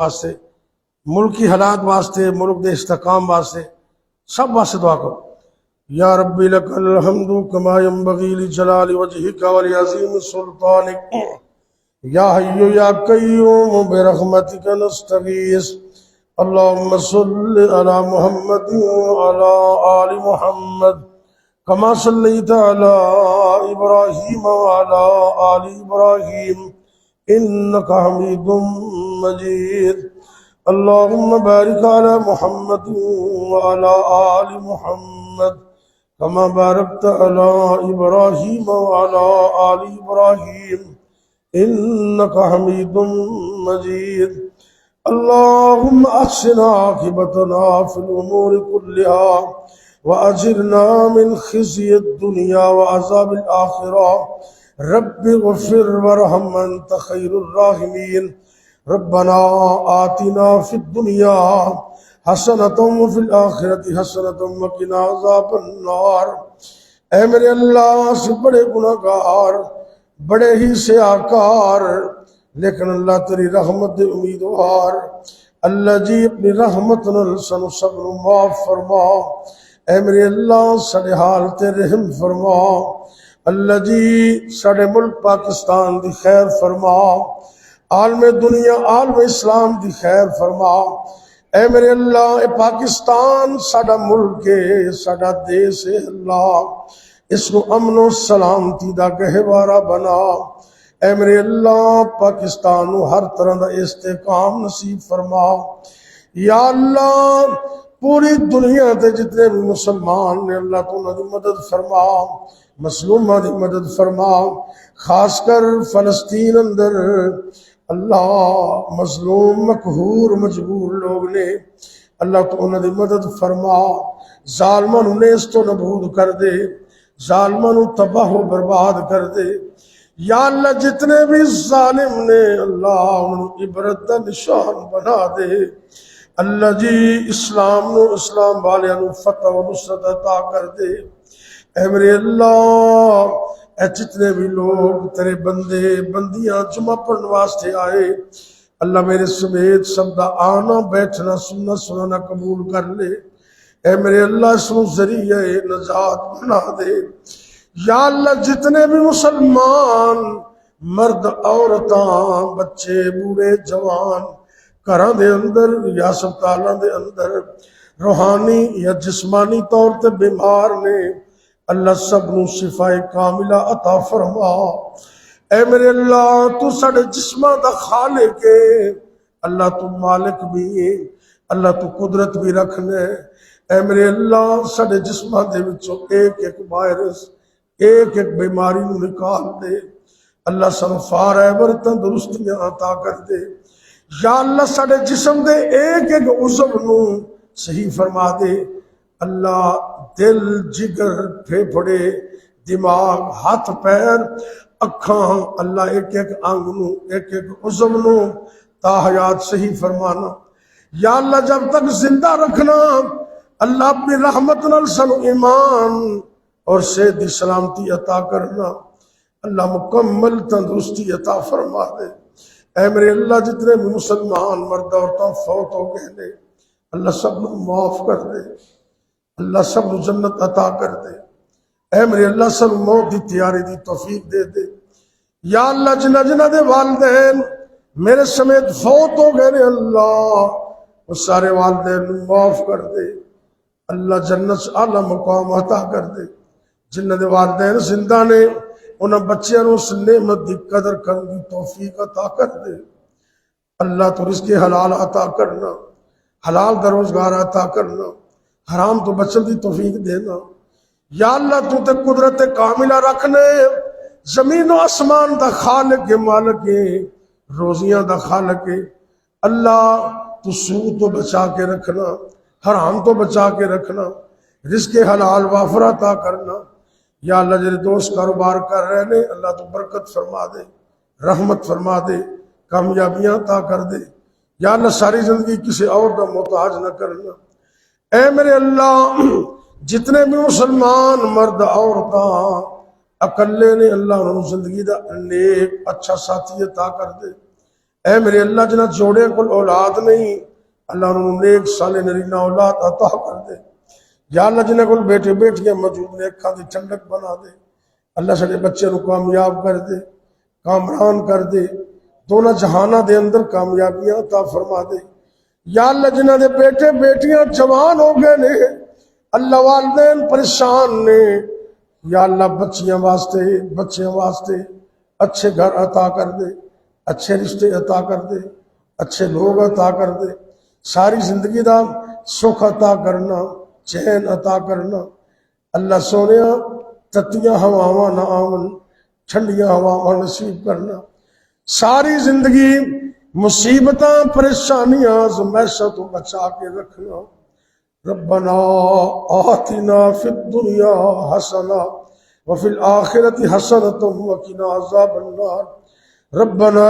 واسطے، ملکی حالات واسطے، ملک دے استحکام واسطے، سب واسطے دعا کرو۔ یا ربی لک الحمد کما ینبغی لجلال وجہک ولعظیم سلطانک یا حی یا قیوم برحمتک نستغیث اللہم صل علی محمد وعلی آل محمد کما صلیت علی ابراہیم وعلی آل ابراہیم انک حمید مجید اللہم بارک علی محمد وعلی آل محمد کما بارکت علی ابراہیم وعلی آل ابراہیم انک حمید مجید اللہم احسن عاقبتنا فی الامور کلہا واجرنا من خزی الدنیا وعذاب الآخرہ رب اغفر ورحم انت خیر الراحمین ربنا آتنا فی الدنیا حسنۃ وفی الآخرۃ حسنۃ وقنا عذاب النار۔ اے میرے اللہ سے بڑے گناہگار، بڑے ہی سیاہکار، لیکن اللہ تیری رحمت دے امیدوار، اللہ جی اپنی رحمت نال سانو سب نو معاف فرما۔ اے میرے اللہ ساڈے حال تے رحم فرما، اللہ جی ساڈے ملک پاکستان دی خیر فرما، عالم دنیا عالم اسلام دی خیر فرما۔ اے میرے اللہ اے پاکستان ساڈا ملک ہے، ساڈا دیس ہے، اللہ اس کو امن و سلامتی دا گہوارہ بنا۔ اے میرے اللہ پاکستان نو ہر طرح دا استحکام نصیب فرما۔ یا اللہ پوری دنیا تے جتنے بھی مسلمان نے اللہ تو انہاں دی مدد فرما، مظلومہ دی مدد فرما، خاص کر فلسطین اندر اللہ مظلوم مقہور مجبور لوگ نے، اللہ تو انہاں دی مدد فرما، ظالماں نو نیست و نابود کر دے، ظالماں نو تباہ و برباد کر دے۔ یا اللہ جتنے بھی ظالم نے اللہ انہوں عبرت دا نشان بنا دے، اللہ جی اسلام نو اسلام والیاں نو فتح و نصرت عطا کر دے۔ اے میرے اللہ اے جتنے بھی لوگ تیرے بندے بندیاں جمعہ پڑھنے واسطے آئے، اللہ میرے سمیت سب دا آنا بیٹھنا سننا سنانا قبول کر لے۔ اے میرے اللہ اس کو ذریعہ نجات بنا دے۔ یا اللہ جتنے بھی مسلمان مرد عورتاں بچے بوڑھے جوان گھراں دے اندر یا ہسپتالاں دے اندر روحانی یا جسمانی طور تے بیمار نے، اللہ سب نو شفا کاملہ عطا فرما۔ اے میرے اللہ تو ساڈے جسماں دا خالق ہے، اللہ تو مالک بھی ہے، اللہ تو قدرت بھی رکھنے۔ اے میرے اللہ ساڈے جسماں دے وچوں ایک ایک وائرس ایک ایک بیماری نو نکال دے، اللہ سانو فارغ تندرستیاں عطا کر دے۔ یا اللہ ساڈے جسم دے ایک ایک عضو نو صحیح فرما دے، اللہ دل جگر پھیپھڑے دماغ ہاتھ پیر اکھاں اللہ ایک ایک انگ نو ایک ایک عضو نو تا حیات صحیح فرمانا۔ یا اللہ جب تک زندہ رکھنا، اللہ اپنی رحمت نال سانو ایمان اور صحت دی سلامتی عطا کرنا، اللہ مکمل تندرستی عطا فرما دے۔ اے میرے اللہ جتنے بھی مسلمان مرد عورتاں فوت ہو گئے نے، اللہ سب نو معاف کر دے، اللہ سب نو جنت عطا کر دے۔ اے میرے اللہ سب موت دی تیاری دی توفیق دے دے۔ یا اللہ جنہ جنہ دے والدین میرے سمیت فوت ہو گئے نے، اللہ وہ سارے والدین نو معاف کر دے، اللہ جنت اعلی مقام عطا کر دے۔ جنہ دے والدین زندہ نے انہاں بچیاں نو اس نعمت دی قدر کرن دی توفیق عطا کر دے۔ اللہ تو رزق حلال عطا کرنا، حلال دا روزگار عطا کرنا، حرام تو بچن دی توفیق دینا۔ یا اللہ تو تے قدرت کاملہ رکھنے، زمین و آسمان دا خالق کے مالک ہے، روزیاں دا خالق ہے، اللہ تو سود تو بچا کے رکھنا، حرام تو بچا کے رکھنا، رزق حلال وافر عطا کرنا۔ یا اللہ جڑے دوست کاروبار کر رہے نے، اللہ تو برکت فرما دے، رحمت فرما دے، کامیابیاں عطا کر دے۔ یا اللہ ساری زندگی کسی اور دا محتاج نہ کرنا۔ اے میرے اللہ جتنے بھی مسلمان مرد عورتاں اکلے نے، اللہ انہوں زندگی دا نیک اچھا ساتھی عطا کر دے۔ اے میرے اللہ جنہ جوڑے کو اولاد نہیں اللہ انہوں نے ایک سال نرینہ اولاد عطا کر دے یا اللہ جنہ کو بیٹے بیٹیاں موجود نے اکھاں دی ٹھنڈک بنا دے اللہ سارے بچے کو کامیاب کر دے کامران کر دے دونوں جہانہ دے اندر کامیابیاں عطا فرما دے یا اللہ جنہ دے بیٹے بیٹیاں جوان ہو گئے نے اللہ والدین پریشان نے یا اللہ بچیاں واسطے اچھے گھر عطا کر دے اچھے رشتے عطا کر دے اچھے لوگ عطا کر دے ساری زندگی دا سکھ عطا کرنا چین عطا کرنا اللہ سونیا تتیاں ہواواں نہ آون ٹھنڈیاں ہواواں نصیب کرنا ساری زندگی مصیبتاں پریشانیاں زمائشہ تو بچا کے رکھنا ربنا آتنا فی الدنیا حسنہ وفی الآخرت حسنۃ وقنا عذاب النار ربنا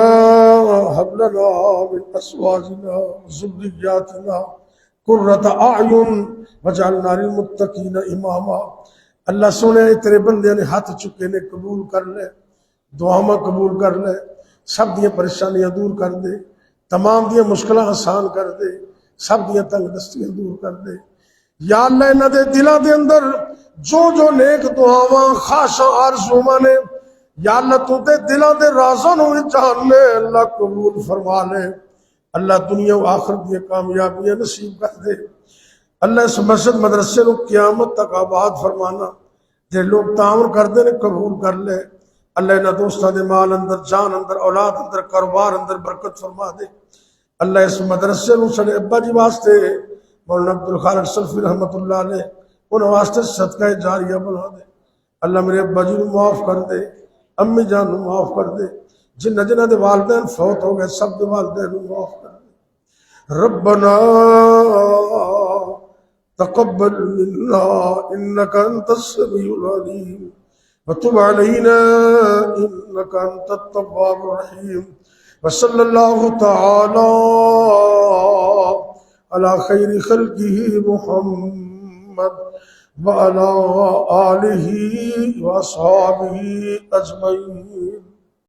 هب لنا من ازواجنا وذرياتنا قرۃ اعین واجعلنا للمتقین اماما اللہ سونے تیرے بندے نے ہاتھ چکے نے قبول کر لے دعا قبول کر لے سب دیا پریشانیاں دور کر دے تمام دیا مشکلیں آسان کر دے سب دیا تنگ دستیاں دور کر دے یا اللہ انہاں دے دلوں دے اندر جو نیک دعاواں خواہشاں آرزوواں نے یا اللہ تو دے دلوں دے رازاں نو جان لے اللہ قبول فرما لے اللہ دنیا و آخرت دی کامیابیاں نصیب کر دے اللہ اس مسجد مدرسے نو قیامت تک آباد فرمانا جے لوگ تعاون کردے نے قبول کر لے اللہ انہاں دوستاں دے مال اندر جان اندر اولاد اندر کاروبار اندر برکت فرما دے اللہ اس مدرسے نو سڑے ابا جی واسطے مولانا عبدالخالق سلفی رحمت اللہ علیہ انہاں واسطے صدقہ جاریہ بنا دے اللہ میرے ابا جی نو معاف کر دے امی جان نو معاف کر دے جنہ دے والدین فوت ہو گئے سب دے والدین نو معاف کر دے ربنا تقبل منا انك انت السميع العليم وتب علينا انك انت التواب الرحيم وصلى الله تعالى على خير خلقه محمد وعلى آله وأصحابه أجمعين